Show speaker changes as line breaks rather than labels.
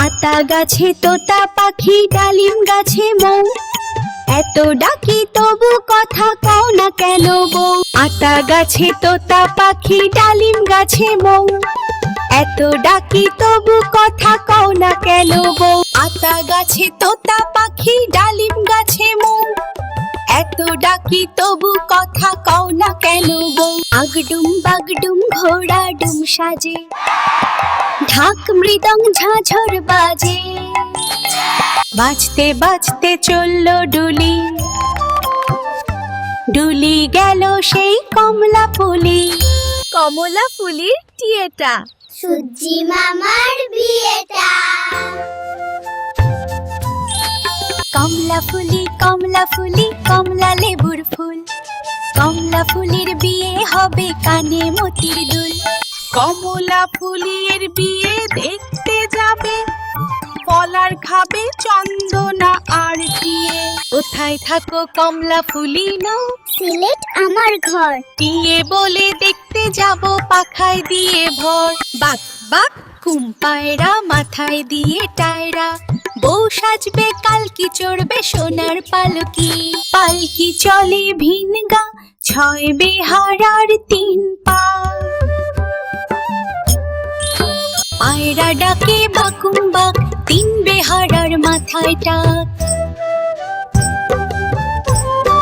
আতা গাছে তোতা পাখি, ডালিম গাছে মৌ, এত ডাকি তবু কথা কও না কেন বউ। আতা গাছে তোতা পাখি, ডালিম গাছে মৌ, এত ডাকি তবু কথা কও না কেন বউ। আতা গাছে তোতা পাখি, ডালিম গাছে মৌ, এত ডাকি তবু কথা কও না কেন বউ। আগডুম বাগডুম ঘোড়া ডুম সাজে, ঢাক মৃদং ঝাঝর বাজে, বাজতে বাজতে চললো ডুলি, ডুলি গেল সেই কমলা ফুলি। কমলা ফুলির টিয়েটা,
সূর্যি মামার বিয়েটা।
কমলা ফুলি কমলা ফুলি কমলা লেবুর ফুল, কমলা ফুলির বিয়ে হবে কানে মতির দুল।
কমলা ফুলির বিয়ে দেখতে যাবে, কলার খাবে চন্দনা আর টিয়ে।
কোথায় থাকো কমলা ফুলি নও,
সিলেট আমার ঘর।
টিয়ে বলে দেখতে যাব পাখায় দিয়ে ভর। বাক বাক ঘুম পায়রা, মাথায় দিয়ে টায়রা, বউ সাজবে কালকি, চড়বে সোনার পালকি। পালকি চলে ভিনগা, 6 বেহারার 3 পা, পায়রা ডাকে বাকুম বাক, 3 বেহারার মাথায় টাক।